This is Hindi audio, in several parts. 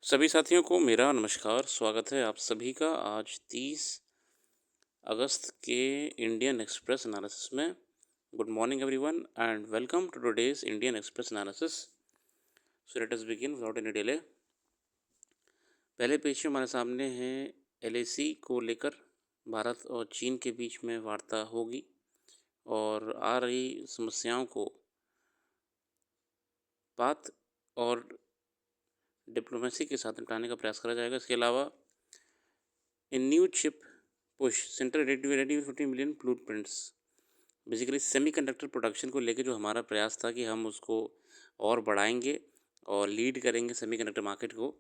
सभी साथियों को मेरा नमस्कार, स्वागत है आप सभी का आज 30 अगस्त के इंडियन एक्सप्रेस एनालिसिस में। Good morning everyone and welcome to today's Indian Express analysis. So let us begin without any delay. पहले पेज में हमारे सामने है एलएसी को लेकर भारत और चीन के बीच में वार्ता होगी और आ रही समस्याओं को बात और डिप्लोमेसी के साथ निपटाने का प्रयास करा जाएगा। इसके अलावा in new chip push centre ready with 50 million blueprints. Basically semiconductor production को लेके जो हमारा प्रयास था कि हम उसको और बढ़ाएंगे और लीड करेंगे सेमीकंडक्टर मार्केट को।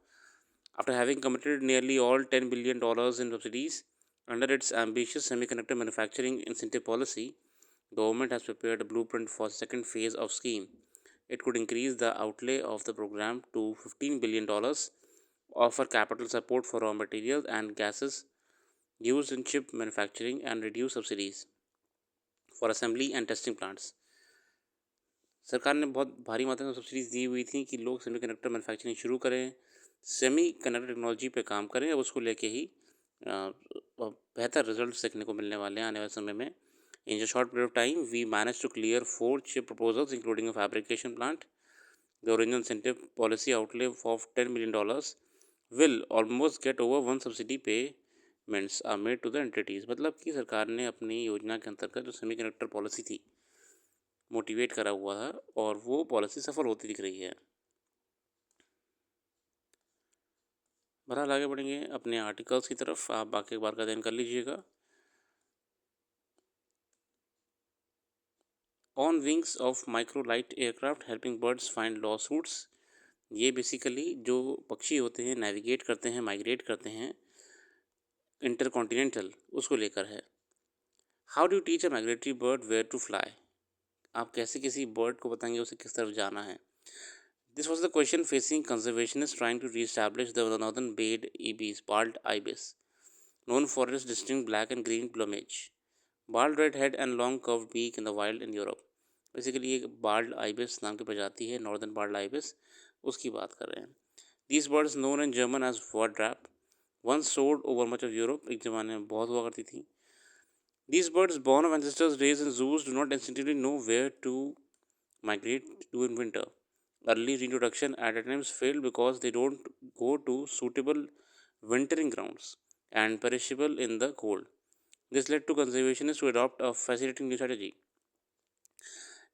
After having committed nearly all $10 billion in subsidies under its ambitious semiconductor manufacturing incentive policy, government has prepared a blueprint for second phase of scheme. It could increase the outlay of the program to $15 billion, offer capital support for raw materials and gases used in chip manufacturing, and reduce subsidies for assembly and testing plants. सरकार ने बहुत भारी मात्रा में सब्सिडीज दी हुई थी कि लोग सेमी कंडक्टर मैन्युफैक्चरिंग शुरू करें, सेमी कंडक्टर टेक्नोलॉजी पे काम करें। अब उसको लेके ही बेहतर रिजल्ट्स देखने को मिलने वाले हैं आने वाले समय में। In a short period of time we manage to clear 4 chip proposals including a fabrication plant. The original incentive policy outlay of $10 million will almost get over one subsidy payments are made to the entities। मतलब कि सरकार ने अपनी योजना के अंतर्गत जो सेमीकंडक्टर पॉलिसी थी मोटिवेट करा हुआ था और वो पॉलिसी सफल होती दिख रही है। बहरहाल आगे बढ़ेंगे अपने आर्टिकल्स की तरफ, आप बाकी बार का अध्ययन कर लीजिएगा। On wings of micro light aircraft helping birds find lost routes. ये बेसिकली जो पक्षी होते हैं नेविगेट करते हैं, माइग्रेट करते हैं इंटरकॉन्टिनेंटल, उसको लेकर है। How do teach a migratory bird where to fly. आप कैसे किसी बर्ड को बताएंगे उसे किस तरफ जाना है। This was the question facing conservationist trying to re-establish the northern bald ibis, bald ibis, known for its distinct black and green plumage, bald red head and long curved beak in the wild in Europe। Basically ये बाल्ड आइबिस नाम की प्रजाति है, नॉर्दर्न बाल्ड आइबिस, उसकी बात कर रहे हैं। These birds known in German as वर्ड्रैप once sold over much of Europe, एक ज़माने में बहुत हुआ करती थी। These birds born of ancestors raised in zoos do not instinctively know where to migrate to in winter. Early reintroduction at times failed because they don't go to suitable wintering grounds and perishable in the cold. This led to conservationists to adopt a fascinating new strategy।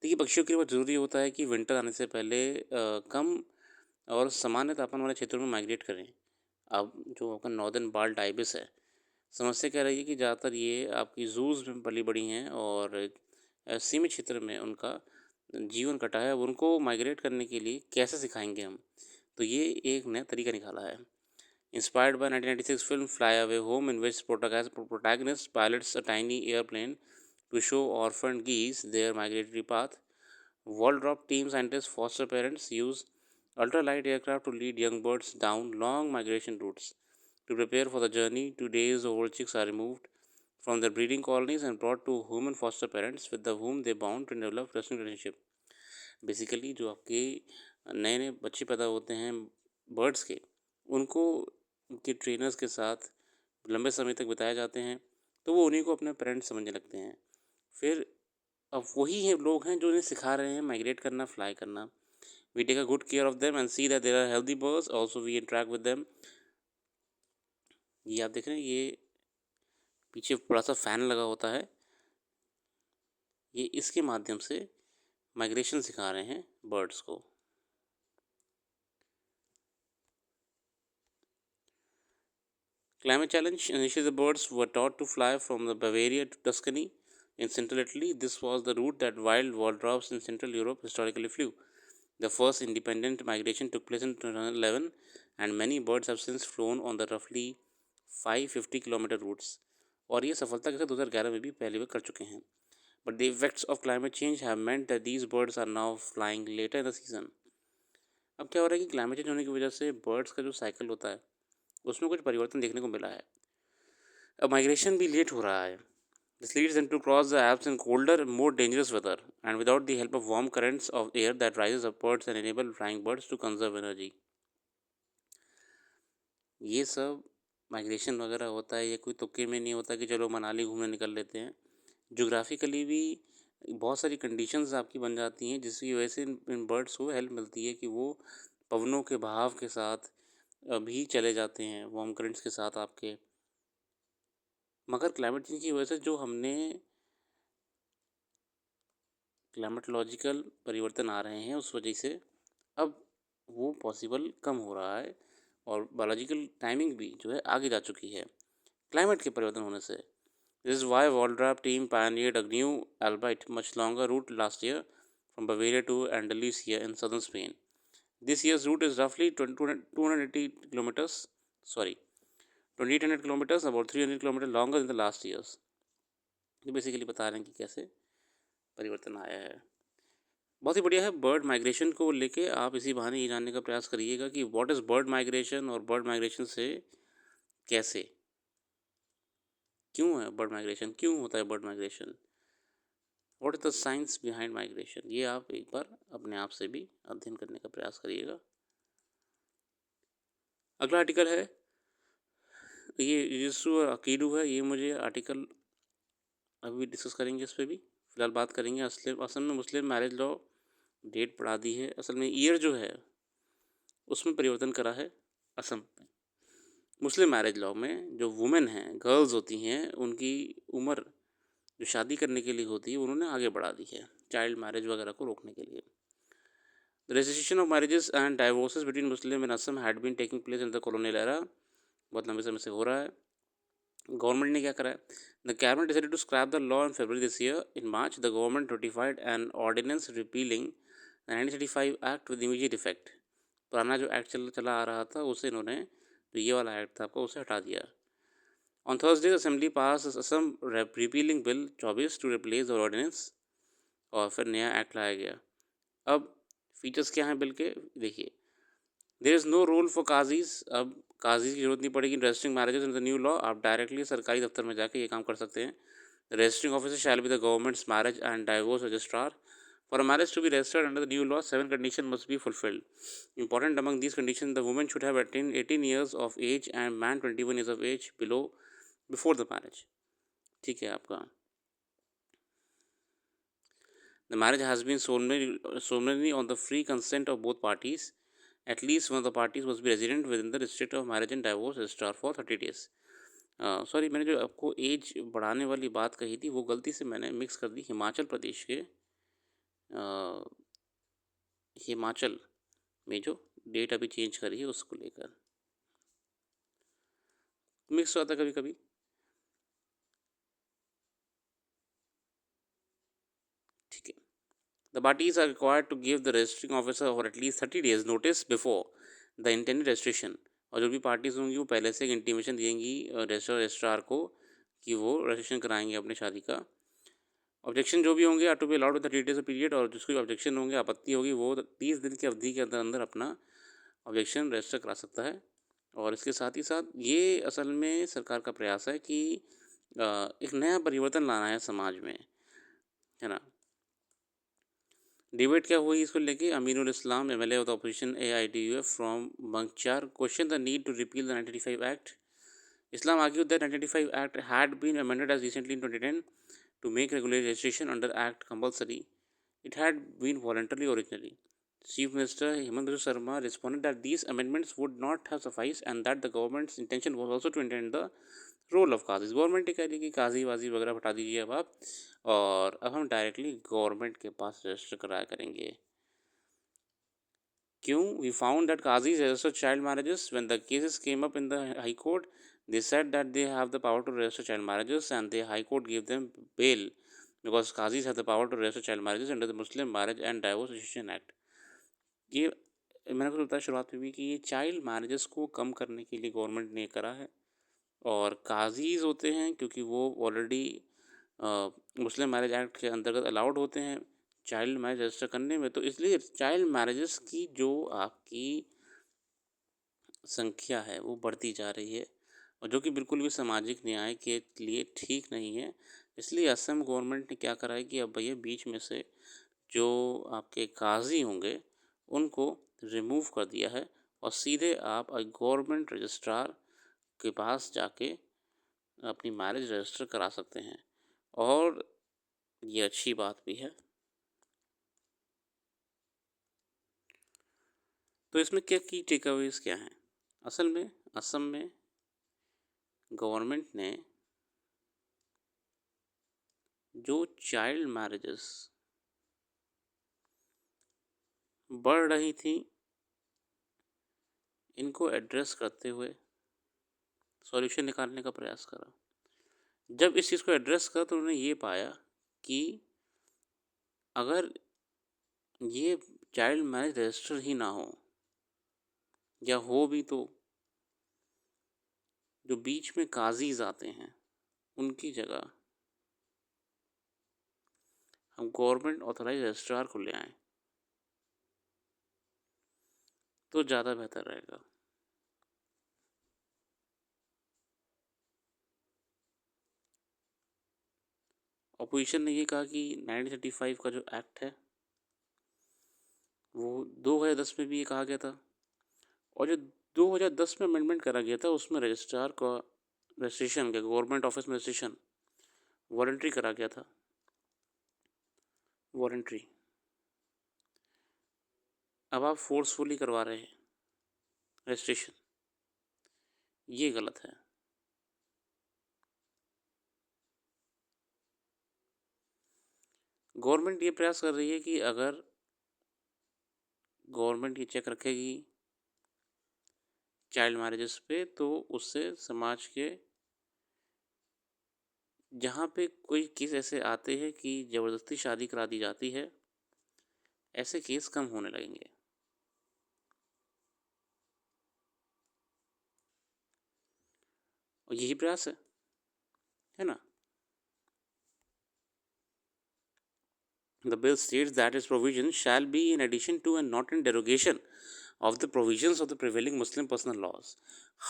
देखिए पक्षियों के लिए बहुत ज़रूरी होता है कि विंटर आने से पहले कम और सामान्य तापमान वाले क्षेत्रों में माइग्रेट करें। अब जो आपका नॉर्दर्न बाल्ड आइबिस है, समस्या क्या रही है कि ज़्यादातर ये आपकी ज़ूज़ में पली बड़ी हैं और सीमित क्षेत्र में उनका जीवन कटा है। अब उनको माइग्रेट करने के लिए कैसे सिखाएंगे हम, तो ये एक नया तरीका निकाला है। Inspired by 1996 film fly away home in which protagonist pilots a tiny airplane to show orphan geese their migratory path, Waldrop team scientists foster parents use ultralight aircraft to lead young birds down long migration routes. To prepare for the journey, 2 days old chicks are removed from their breeding colonies and brought to human foster parents with whom they bond to develop trusting relationship। Basically जो आपके नए नए बच्चे पैदा होते हैं बर्ड्स के, उनको उनके ट्रेनर्स के साथ लंबे समय तक बिताए जाते हैं, तो वो उन्हीं को अपने पेरेंट्स समझने लगते हैं। फिर अब वही है लोग हैं जो इन्हें सिखा रहे हैं माइग्रेट करना, फ्लाई करना। We take a good care of them and see that there are healthy birds, also we interact with them. ये आप देख रहे हैं, ये पीछे बड़ा सा फैन लगा होता है, ये इसके माध्यम से माइग्रेशन सिखा रहे हैं बर्ड्स को। Climate challenge. Initially, the birds were taught to fly from the Bavaria to Tuscany in central Italy. This was the route that wild waldrops in Central Europe historically flew. The first independent migration took place in 2011, and many birds have since flown on the roughly 550-kilometer routes। और ये सफलता के साथ 2011 में भी पहली बार कर चुके हैं। But the effects of climate change have meant that these birds are now flying later in the season। अब क्या हो रहा है कि क्लाइमेट चेंज होने की वजह से बर्ड्स का जो साइकिल होता है उसमें कुछ परिवर्तन देखने को मिला है। अब माइग्रेशन भी लेट हो रहा है। This leads them to cross the Alps in colder and more dangerous weather, and without the help of warm currents of air that rises upwards and enable flying birds to conserve energy। ये सब माइग्रेशन वगैरह होता है, ये कोई तुक्के में नहीं होता कि चलो मनाली घूमने निकल लेते हैं। ज्योग्राफिकली भी बहुत सारी कंडीशंस आपकी बन जाती हैं जिसकी वजह से इन बर्ड्स को हेल्प मिलती है कि वो पवनों के बहाव के साथ भी चले जाते हैं, वार्म करंट्स के साथ आपके। मगर क्लाइमेट चेंज की वजह से जो हमने क्लाइमेटोलॉजिकल परिवर्तन आ रहे हैं उस वजह से अब वो पॉसिबल कम हो रहा है और बायोलॉजिकल टाइमिंग भी जो है आगे जा चुकी है क्लाइमेट के परिवर्तन होने से। This is why Waldrapp team pioneered a new, albeit much longer route last year from Bavaria to Andalusia in southern Spain. This year's route is roughly 280 kilometers, sorry, 2800 kilometers, about 300 kilometers longer than the last year's. ये बेसिकली बता रहे हैं कि कैसे परिवर्तन आया है। बहुत ही बढ़िया है। बर्ड माइग्रेशन को लेके आप इसी बहाने ये जानने का प्रयास करिएगा कि व्हाट इज़ बर्ड माइग्रेशन और बर्ड माइग्रेशन से कैसे, क्यों है बर्ड माइग्रेशन, क्यों होता है bird migration, what is the science behind migration. ये आप एक बार अपने आप से भी अध्ययन करने का प्रयास करिएगा। अगला आर्टिकल है, ये यीशु और अकीडू है। ये मुझे आर्टिकल अभी डिस्कस करेंगे, इस पर भी फ़िलहाल बात करेंगे। असम में मुस्लिम मैरिज लॉ डेट बढ़ा दी है। असल में ईयर जो है उसमें परिवर्तन करा है असम में। मुस्लिम मैरिज लॉ में जो वुमेन हैं, गर्ल्स होती हैं, उनकी उम्र जो शादी करने के लिए होती है उन्होंने आगे बढ़ा दी है चाइल्ड मैरिज वगैरह को रोकने के लिए। The registration of marriages and divorces between Muslim and Assam had been taking place in the colonial era. बहुत लंबे समय से हो रहा है। गवर्नमेंट ने क्या करा है? The cabinet decided to scrap the law in February this year. In March, the government notified an ordinance repealing the 1935 Act with immediate effect. पुराना जो एक्ट चला आ रहा था उसे इन्होंने, जो ये वाला एक्ट था आपका, उसे हटा दिया। On Thursday, the Assembly passed Assam repealing bill 24 to replace the ordinance, और फिर नया एक्ट लाया गया। अब फीचर्स क्या हैं बिल के, देखिए। There is no role for qazis. अब काजी की जरूरत नहीं पड़ेगी registering marriages in the new law. आप डायरेक्टली सरकारी दफ्तर में जाके ये काम कर सकते हैं। Registering officer shall be the government's marriage and divorce registrar. For a marriage to be registered under the new law 7 condition must be fulfilled. Important among these condition, the women should have attend 18 years of as and man 21 years of age below before the marriage. ठीक है आपका। The marriage has been solemnly on the free consent of both parties. At least one of the parties must be resident within the district of marriage and divorce registrar for 30 days. Sorry, मैंने जो आपको एज बढ़ाने वाली बात कही थी वो गलती से मैंने मिक्स कर दी हिमाचल प्रदेश के। हिमाचल में जो डेट अभी चेंज करी है उसको लेकर मिक्स होता है कभी कभी। ठीक है। The parties are required to give the registering officer for at least 30 days notice before the intended registration. और जो भी पार्टीज होंगी वो पहले से एक इंटीमेशन देंगी रजिस्ट्रार को कि वो रजिस्ट्रेशन कराएंगे अपने शादी का। ऑब्जेक्शन जो भी होंगे are to be allowed with 30 days period, और जिसको ऑब्जेक्शन होंगे, आपत्ति होगी, वो 30 दिन की अवधि के अंदर अंदर अपना ऑब्जेक्शन रजिस्टर करा सकता है। और इसके साथ ही साथ ये असल में सरकार का प्रयास है कि एक नया परिवर्तन लाना है समाज में, है ना। डिबेट क्या हुई इसको लेके? Aminul Islam MLA of the opposition AIDUF from Bangchar question the need to repeal the 1985 act. Islam argued that 1985 Act had been amended as recently in 2010 to make regular registration under Act compulsory. It had been voluntary originally. Chief Minister Hemant Biswa Sarma responded that these amendments would not have sufficed and that the government's intention was also to extend the role of qazis. Government ही कह रही कि काजी वाजी वगैरह हटा दीजिए अब आप, और अब हम डायरेक्टली गवर्नमेंट के पास रजिस्टर कराया करेंगे। क्यों? We found that qazis register child marriages when the cases came up in the high court. They said that they have the power to register child marriages and the high court give them bail because qazis have the power to register child marriages under the Muslim marriage and divorce registration act. ये मैंने आपको बताया शुरुआत में भी कि ये चाइल्ड मैरिजेस को कम करने के लिए गवर्नमेंट ने करा है। और काजीज़ होते हैं क्योंकि वो ऑलरेडी मुस्लिम मैरिज एक्ट के अंतर्गत अलाउड होते हैं चाइल्ड मैरिज रजिस्टर करने में, तो इसलिए चाइल्ड मैरिजेस की जो आपकी संख्या है वो बढ़ती जा रही है, और जो कि बिल्कुल भी सामाजिक न्याय के लिए ठीक नहीं है। इसलिए असम गवर्नमेंट ने क्या करा है कि अब भैया बीच में से जो आपके काजी होंगे उनको रिमूव कर दिया है और सीधे आप गवर्नमेंट रजिस्ट्रार के पास जाके अपनी मैरिज रजिस्टर करा सकते हैं। और ये अच्छी बात भी है। तो इसमें क्या की टेकअवेज क्या हैं? असल में असम में गवर्नमेंट ने जो चाइल्ड मैरिजेस बढ़ रही थी, इनको एड्रेस करते हुए सॉल्यूशन निकालने का प्रयास करा। जब इस चीज़ को एड्रेस करा तो उन्होंने ये पाया कि अगर ये चाइल्ड मैरिज रजिस्टर ही ना हो, या हो भी तो जो बीच में काजीज आते हैं उनकी जगह हम गवर्नमेंट ऑथराइज रजिस्ट्रार को ले आएं तो ज़्यादा बेहतर रहेगा। अपोजिशन ने ये कहा कि 1935 का जो एक्ट है वो 2010 में भी ये कहा गया था, और जो 2010 में अमेंडमेंट करा गया था उसमें रजिस्ट्रार का रजिस्ट्रेशन के गवर्नमेंट ऑफिस में रजिस्ट्रेशन वॉलंटरी करा गया था। वॉलंटरी अब आप फोर्सफुली करवा रहे हैं रजिस्ट्रेशन, ये गलत है। गवर्नमेंट ये प्रयास कर रही है कि अगर गवर्नमेंट ये चेक रखेगी चाइल्ड मैरिजेस पे तो उससे समाज के जहाँ पे कोई केस ऐसे आते हैं कि ज़बरदस्ती शादी करा दी जाती है, ऐसे केस कम होने लगेंगे। और यही प्रयास है ना? The bill states that its provisions shall be in addition to and not in derogation of the provisions of the prevailing Muslim personal laws.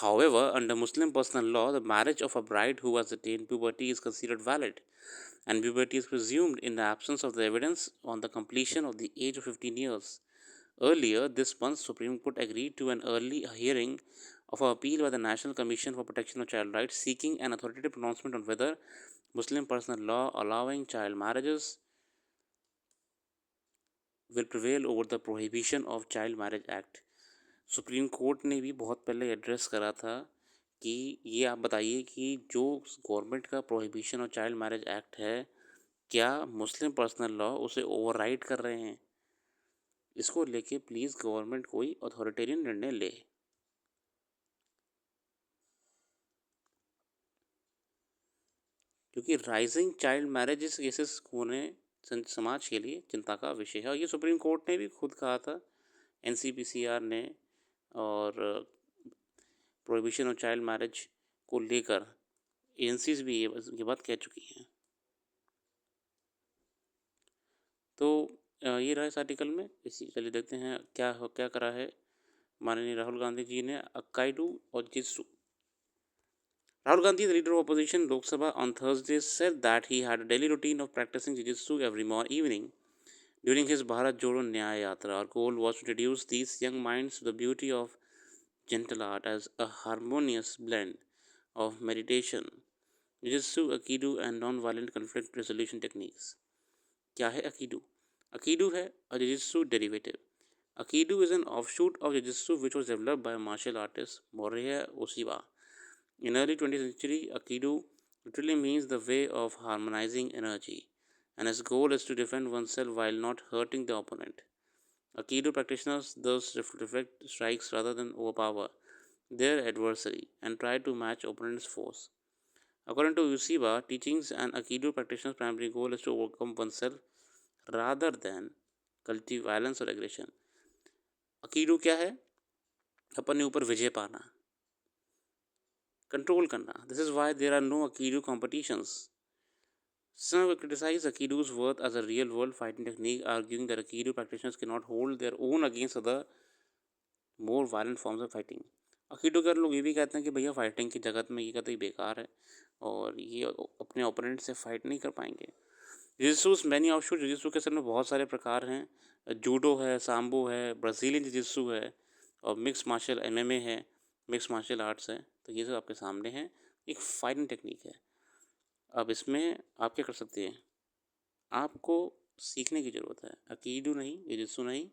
However, under Muslim personal law, the marriage of a bride who has attained puberty is considered valid, and puberty is presumed in the absence of the evidence on the completion of the age of 15 years. Earlier this month, Supreme Court agreed to an early hearing of an appeal by the National Commission for Protection of Child Rights seeking an authoritative pronouncement on whether Muslim personal law allowing child marriages will prevail over the Prohibition of Child Marriage Act. Supreme court ने भी बहुत पहले एड्रेस करा था कि ये आप बताइए कि जो गवर्नमेंट का prohibition of child marriage act है, क्या मुस्लिम पर्सनल लॉ उसे ओवरराइड कर रहे हैं? इसको लेके प्लीज़ गवर्नमेंट कोई अथॉरिटेरियन निर्णय ले। क्योंकि राइजिंग चाइल्ड मैरिजेस केसेस होने समाज के लिए चिंता का विषय है, और ये सुप्रीम कोर्ट ने भी खुद कहा था, एनसीपीसीआर ने, और प्रोहिबिशन ऑफ चाइल्ड मैरिज को लेकर एजेंसीज भी ये बात कह चुकी हैं। तो ये रहा इस आर्टिकल में। इसी चलिए देखते हैं क्या करा है माननीय राहुल गांधी जी ने अक्काइडू और जित्सु। Rahul Gandhi, the leader of opposition Lok Sabha, on Thursday said that he had a daily routine of practicing jiu-jitsu every evening during his Bharat Jodo Nyaya Yatra. Our goal was to introduce these young minds to the beauty of gentle art as a harmonious blend of meditation, jiu-jitsu, aikido and non-violent conflict resolution techniques. क्या है aikido? Aikido है a jiu-jitsu derivative. Aikido is an offshoot of jiu-jitsu which was developed by martial artist Morihei Ueshiba. In early 20th century, Aikido literally means the way of harmonizing energy, and its goal is to defend oneself while not hurting the opponent. Aikido practitioners thus reflect strikes rather than overpower their adversary and try to match opponent's force. According to Ueshiba teachings, an Aikido practitioner's primary goal is to overcome oneself rather than cultivate violence or aggression. Aikido क्या है? अपने ऊपर विजय पाना, कंट्रोल करना. This is why there are no Aikido competitions. Some have criticized Aikido's worth as a real-world fighting technique, arguing that Aikido practitioners cannot hold their own against other more violent forms of fighting. Aikido के लोग ये भी कहते हैं कि भैया फाइटिंग की जगत में ये कतई बेकार है और ये अपने ओपोनेंट से फाइट नहीं कर पाएंगे. जिजित्सू मैनी ऑफशूट. जिजित्सू के सर में बहुत सारे प्रकार हैं. जूडो है, सांबो है, ब्राज़ीलियन जिजित्सू है, और मिक्स मार्शल एमएमए है, मिक्स मार्शल आर्ट्स है, तो ये सब आपके सामने है, एक फाइटिंग टेक्निक है। अब इसमें आप क्या कर सकते हैं, आपको सीखने की ज़रूरत है, अकीडू नहीं, जुजित्सु नहीं,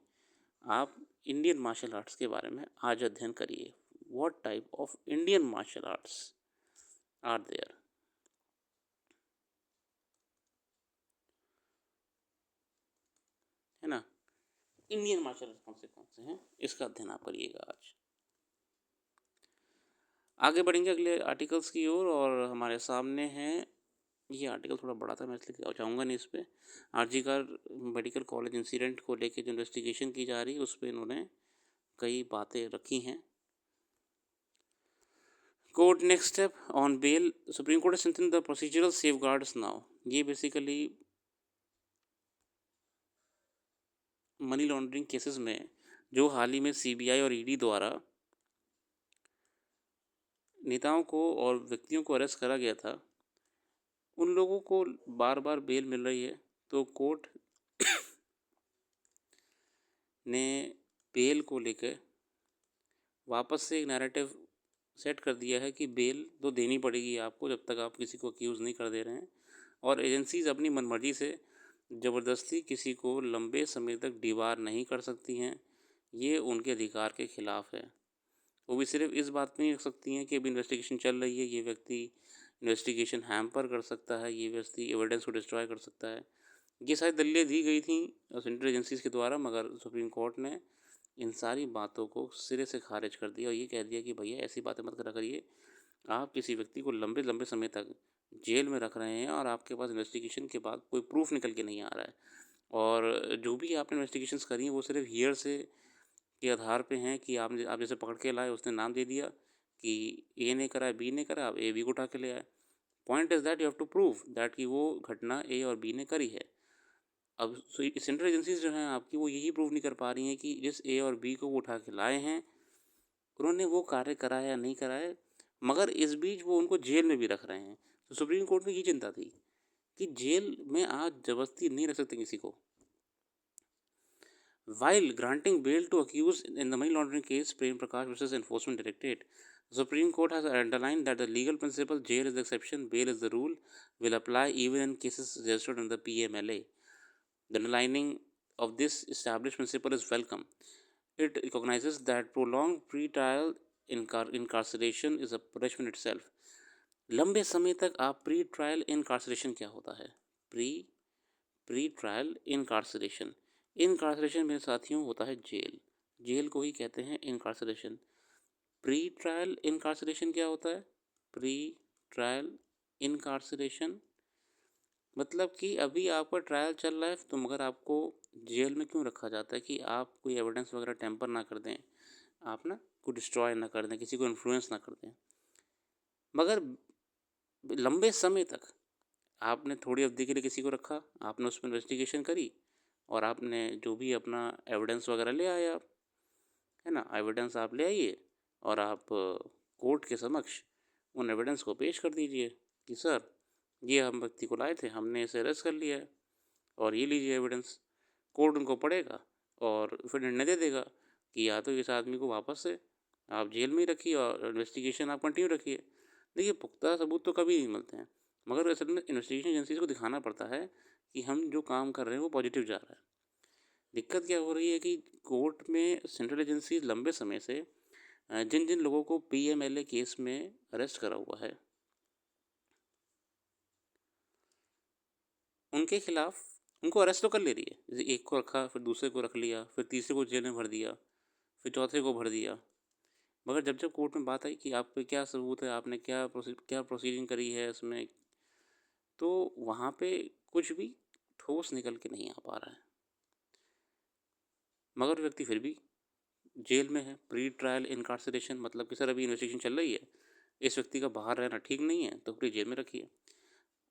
आप इंडियन मार्शल आर्ट्स के बारे में आज अध्ययन करिए। What type of Indian martial arts are there, है ना। इंडियन मार्शल आर्ट्स कौन से हैं, इसका अध्ययन आप करिएगा आज। आगे बढ़ेंगे अगले आर्टिकल्स की ओर, और हमारे सामने हैं, ये आर्टिकल थोड़ा बड़ा था, मैं इसलिए जाऊँगा नहीं इस पर। आरजीकर मेडिकल कॉलेज इंसिडेंट को लेकर जो इन्वेस्टिगेशन की जा रही है उस पर इन्होंने कई बातें रखी हैं। Court next step on bail, supreme court strengthen the procedural safeguards now. ये बेसिकली मनी लॉन्ड्रिंग केसेस में जो हाल ही में सीबीआई और ईडी द्वारा नेताओं को और व्यक्तियों को अरेस्ट करा गया था, उन लोगों को बार बार बेल मिल रही है। तो कोर्ट ने बेल को लेकर वापस से एक नैरेटिव सेट कर दिया है कि बेल तो देनी पड़ेगी आपको जब तक आप किसी को अक्यूज़ नहीं कर दे रहे हैं, और एजेंसीज़ अपनी मनमर्जी से ज़बरदस्ती किसी को लंबे समय तक डिबार नहीं कर सकती हैं। ये उनके अधिकार के ख़िलाफ़ है। वो भी सिर्फ इस बात पे नहीं रख सकती हैं कि अभी इन्वेस्टिगेशन चल रही है, ये व्यक्ति इन्वेस्टिगेशन हैम्पर कर सकता है, ये व्यक्ति एविडेंस को डिस्ट्रॉय कर सकता है। ये सारी दलीलें दी गई थी सेंट्रल एजेंसीज़ के द्वारा, मगर सुप्रीम कोर्ट ने इन सारी बातों को सिरे से खारिज कर दिया और ये कह दिया कि भैया ऐसी बातें मत करा करिए। आप किसी व्यक्ति को लंबे लंबे समय तक जेल में रख रहे हैं और आपके पास इन्वेस्टिगेशन के बाद कोई प्रूफ निकल के नहीं आ रहा है, और जो भी आपने इन्वेस्टिगेशंस करी हैं वो सिर्फ हियर से के आधार पे हैं कि आप जैसे पकड़ के लाए, उसने नाम दे दिया कि ए ने करा है, बी ने करा, आप ए बी को उठा के ले आए। Point is that you have to prove that कि वो घटना ए और बी ने करी है। अब सेंट्रल एजेंसीज जो हैं आपकी, वो यही प्रूव नहीं कर पा रही हैं कि जिस ए और बी को वो उठा के लाए हैं उन्होंने वो कार्य करा है या नहीं करा है, मगर इस बीच वो उनको जेल में भी रख रहे हैं। तो सुप्रीम कोर्ट में ये चिंता थी कि जेल में आज ज़बरदस्ती नहीं रख सकते किसी को। While granting bail to accused in the money laundering case, Prem Prakash versus Enforcement Directorate, the Supreme Court has underlined that the legal principle jail is the exception, bail is the rule, will apply even in cases registered under the PMLA. The underlining of this established principle is welcome. It recognizes that prolonged pre-trial incarceration is a punishment itself. लंबे समय तक आप प्री ट्रायल इनकार्सरेशन क्या होता है, प्री ट्रायल इनकार्सरेशन, इनकार्सरेशन मेरे साथियों होता है जेल, जेल को ही कहते हैं इनकार्सरेशन। प्री ट्रायल इनकार्सरेशन क्या होता है, प्री ट्रायल इनकार्सरेशन मतलब कि अभी आपका ट्रायल चल रहा है तो मगर आपको जेल में क्यों रखा जाता है कि आप कोई एविडेंस वगैरह टेम्पर ना कर दें, आप ना को डिस्ट्रॉय ना कर दें, किसी को इन्फ्लुएंस ना कर दें। मगर लंबे समय तक आपने थोड़ी अवधि के लिए किसी को रखा, आपने उस पर इन्वेस्टिगेशन करी और आपने जो भी अपना एविडेंस वगैरह ले आए आप, है ना, एविडेंस आप ले आइए और आप कोर्ट के समक्ष उन एविडेंस को पेश कर दीजिए कि सर ये हम व्यक्ति को लाए थे, हमने इसे अरेस्ट कर लिया है और ये लीजिए एविडेंस। कोर्ट उनको पढ़ेगा और फिर निर्णय दे देगा कि या तो इस आदमी को वापस से आप जेल में ही रखिए और इन्वेस्टिगेशन आप कंटिन्यू रखिए। देखिए पुख्ता सबूत तो कभी नहीं मिलते हैं, मगर असल में इन्वेस्टिगेशन एजेंसीज को दिखाना पड़ता है कि हम जो काम कर रहे हैं वो पॉजिटिव जा रहा है। दिक्कत क्या हो रही है कि कोर्ट में सेंट्रल एजेंसी लंबे समय से जिन जिन लोगों को पीएमएलए केस में अरेस्ट करा हुआ है उनके खिलाफ उनको अरेस्ट तो कर ले रही है, जैसे एक को रखा, फिर दूसरे को रख लिया, फिर तीसरे को जेल में भर दिया, फिर चौथे को भर दिया। मगर जब जब कोर्ट में बात आई कि आप पे क्या सबूत है, आपने क्या प्रोसीडिंग करी है इसमें, तो वहाँ पे कुछ भी ठोस निकल के नहीं आ पा रहा है। मगर व्यक्ति फिर भी जेल में है, प्री ट्रायल इनकार्सरेशन मतलब कि सर अभी इन्वेस्टिगेशन चल रही है, इस व्यक्ति का बाहर रहना ठीक नहीं है तो फिर जेल में रखिए।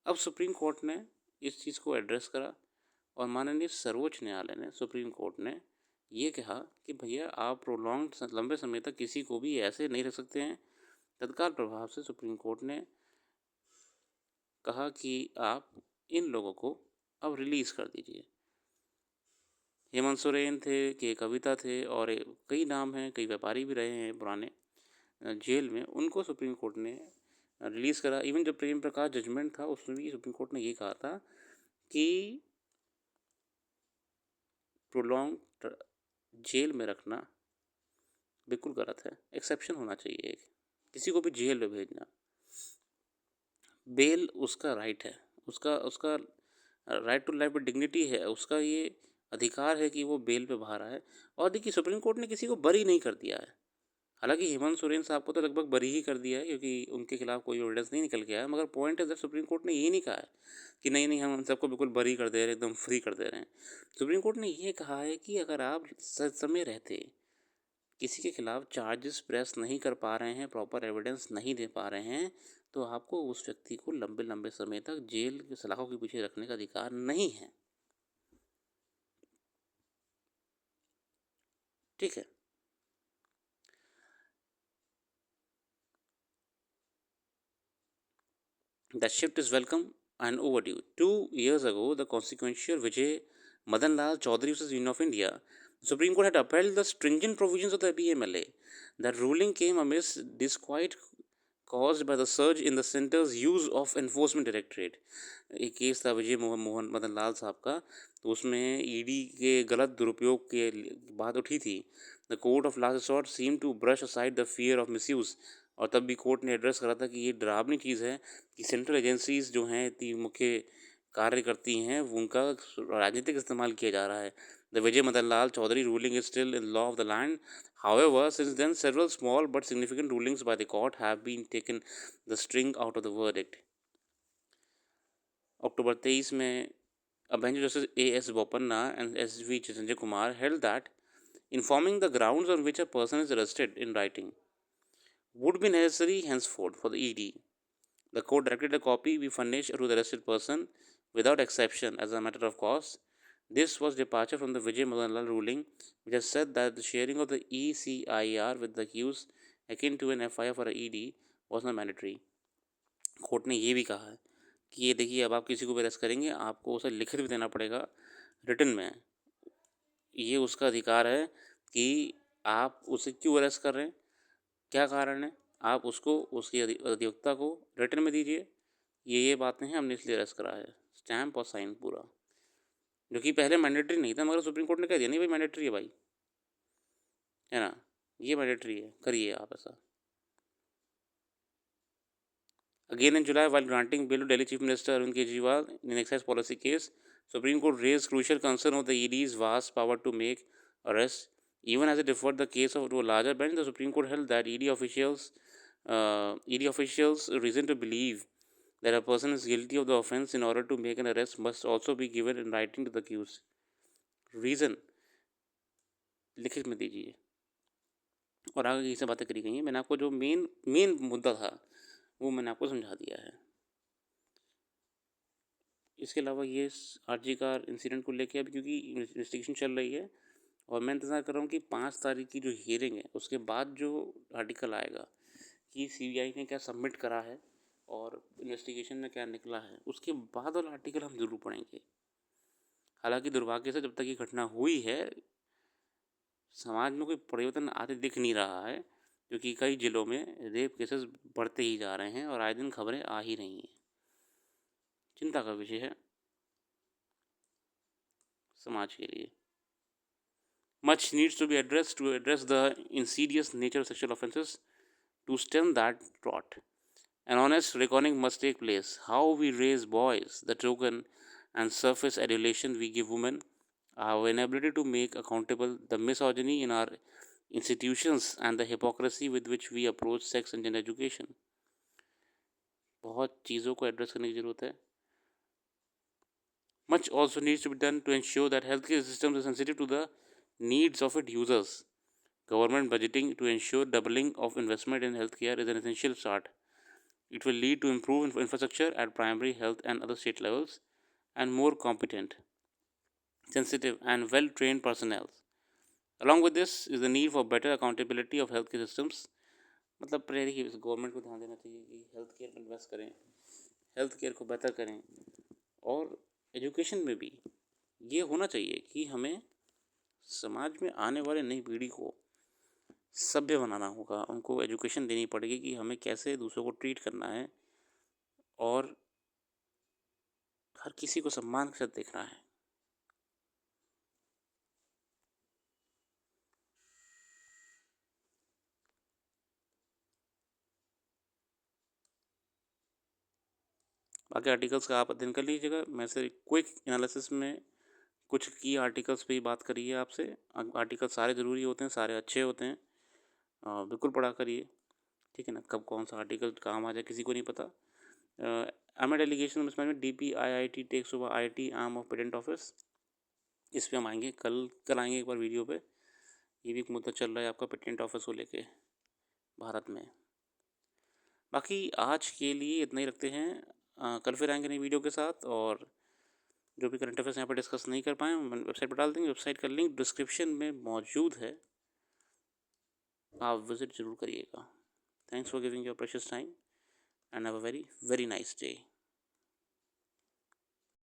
अब सुप्रीम कोर्ट ने इस चीज़ को एड्रेस करा और माननीय सर्वोच्च न्यायालय ने, सुप्रीम कोर्ट ने ये कहा कि भैया आप प्रोलॉन्ग लंबे समय तक किसी को भी ऐसे नहीं रख सकते हैं। तत्काल प्रभाव से सुप्रीम कोर्ट ने कहा कि आप इन लोगों को अब रिलीज़ कर दीजिए। हेमंत सोरेन थे, के कविता थे और कई नाम हैं, कई व्यापारी भी रहे हैं पुराने जेल में, उनको सुप्रीम कोर्ट ने रिलीज़ करा। इवन जब प्रेम प्रकाश जजमेंट था उसमें भी सुप्रीम कोर्ट ने ये कहा था कि प्रोलॉन्ग जेल में रखना बिल्कुल गलत है, एक्सेप्शन होना चाहिए किसी को भी जेल में भेजना। बेल उसका राइट है, उसका उसका right to life with dignity है, उसका ये अधिकार है कि वो बेल पे बाहर आए। और देखिए सुप्रीम कोर्ट ने किसी को बरी नहीं कर दिया है। हालांकि हेमंत सोरेन साहब को तो लगभग बरी ही कर दिया है क्योंकि उनके खिलाफ कोई एविडेंस नहीं निकल के आया, मगर पॉइंट है सुप्रीम कोर्ट ने ये नहीं कहा है कि नहीं नहीं हम उन सबको बिल्कुल बरी कर दे रहे हैं, एकदम फ्री कर दे रहे हैं। सुप्रीम कोर्ट ने ये कहा है कि अगर आप समय रहते किसी के खिलाफ चार्जेस प्रेस नहीं कर पा रहे हैं, प्रॉपर एविडेंस नहीं दे पा रहे हैं, तो आपको उस व्यक्ति को लंबे लंबे समय तक जेल के सलाखों के पीछे रखने का अधिकार नहीं है। ठीक है। That shift is welcome and overdue. 2 years ago, the consequential Vijay Madan Lal Chaudhary vs. Union of India, the Supreme Court had upheld the stringent provisions of the PMLA. That ruling came amidst disquiet caused by the surge in the centre's use of enforcement directorate. एक केस था विजय मोहन मदन लाल साहब का, तो उसमें ईडी के गलत दुरुपयोग के बात उठी थी। The court of last resort seem to brush aside the fear of misuse. और तब भी कोर्ट ने एड्रेस करा था कि ये डरावनी चीज़ है कि सेंट्रल एजेंसीज जो हैं इतनी मुख्य कार्य करती हैं उनका राजनीतिक इस्तेमाल किया जा रहा है। The Vijay Madan Lal Chaudhary ruling is still in law of the land. However, since then several small but significant rulings by the court have been taken the string out of the verdict. अक्टूबर 23 में a bench of Justice A.S. Bopanna and S.V. Sanjay Kumar held that informing the grounds on which a person is arrested in writing would be necessary henceforth for the ED. The court directed a copy be furnished to the arrested person without exception as a matter of course. This was departure from the Vijay Madanlal ruling, which has said that the sharing of the ECIR with the accused akin to an FIR for a ED was not mandatory. Court ने ये भी कहा है कि ये देखिए अब आप किसी को भी अरेस्ट करेंगे आपको उसे लिखित भी देना पड़ेगा रिटन में। ये उसका अधिकार है कि आप उसे क्यों अरेस्ट कर रहे हैं, क्या कारण है, आप उसको उसकी अधिवक्ता को रिटन में दीजिए ये बातें हैं हमने इसलिए अरेस्ट करा है, स्टैम्प और साइन पूरा, जो कि पहले मैंडेटरी नहीं था मगर सुप्रीम कोर्ट ने कह दिया नहीं भाई मैंडेटरी है भाई, है ना, ये मैंडेटरी है, करिए आप ऐसा। Again in July, while granting bail to Delhi Chief Minister Arvind Kejriwal in an excise policy case, Supreme Court raised crucial concern of the ED's vast power to make arrests. Even as it deferred the case to a larger bench, the Supreme Court held that ED officials' reason to believe that a person is guilty of the offence in order to make an arrest must also be given in writing to the accused. Reason लिखित में दीजिए। और आगे ये सब बातें करी गई हैं। मैंने आपको जो मेन मुद्दा था वो मैंने आपको समझा दिया है। इसके अलावा ये आरजी का इंसिडेंट को लेके अभी क्योंकि इन्वेस्टिगेशन चल रही है और मैं इंतज़ार कर रहा हूँ कि 5 तारीख की जो हियरिंग है उसके बाद जो आर्टिकल आएगा कि सीबीआई ने क्या सबमिट करा है और इन्वेस्टिगेशन में क्या निकला है, उसके बाद वाला आर्टिकल हम ज़रूर पढ़ेंगे। हालांकि दुर्भाग्य से जब तक ये घटना हुई है समाज में कोई परिवर्तन आते दिख नहीं रहा है, क्योंकि कई जिलों में रेप केसेस बढ़ते ही जा रहे हैं और आए दिन खबरें आ ही रही हैं। चिंता का विषय है समाज के लिए। Much needs to be addressed to address the insidious nature of sexual offences to stem that rot. An honest reckoning must take place. How we raise boys, the token and surface adulation we give women, our inability to make accountable the misogyny in our institutions and the hypocrisy with which we approach sex and gender education. बहुत चीज़ों को एड्रेस करने की ज़रूरत है। Much also needs to be done to ensure that healthcare systems are sensitive to the needs of its users. Government budgeting to ensure doubling of investment in healthcare is an essential start. It will lead to improved infrastructure at primary health and other state levels and more competent, sensitive, and well trained personnel. Along with this is the need for better accountability of healthcare systems. मतलब देखिए गवर्नमेंट को ध्यान देना चाहिए कि हेल्थ केयर में इन्वेस्ट करें, हेल्थ केयर को बेहतर करें और एजुकेशन में भी ये होना चाहिए कि हमें समाज में आने वाले नई पीढ़ी को सभ्य बनाना होगा, उनको एजुकेशन देनी पड़ेगी कि हमें कैसे दूसरों को ट्रीट करना है और हर किसी को सम्मान के साथ देखना है। बाकी आर्टिकल्स का आप अध्ययन कर लीजिएगा। मैं सिर्फ क्विक एनालिसिस में कुछ की आर्टिकल्स पे ही बात करी है आपसे। आर्टिकल सारे ज़रूरी होते हैं, सारे अच्छे होते हैं, बिल्कुल पढ़ा करिए, ठीक है ना। कब कौन सा आर्टिकल काम आ जाए किसी को नहीं पता। एमए डेलीगेशन में DPIIT takes over IIT arm of patent office, इस पे हम आएंगे कल आएंगे एक बार वीडियो पे। ये भी एक मुद्दा चल रहा है आपका पेटेंट ऑफिस को लेके भारत में। बाकी आज के लिए इतना ही रखते हैं, कल फिर आएंगे नई वीडियो के साथ। और जो भी करंट अफेयर्स यहाँ पर डिस्कस नहीं कर पाए हम वेबसाइट पर डाल देंगे, वेबसाइट का लिंक डिस्क्रिप्शन में मौजूद है, आप विजिट ज़रूर करिएगा। Thanks for giving your precious time and have a very very nice day.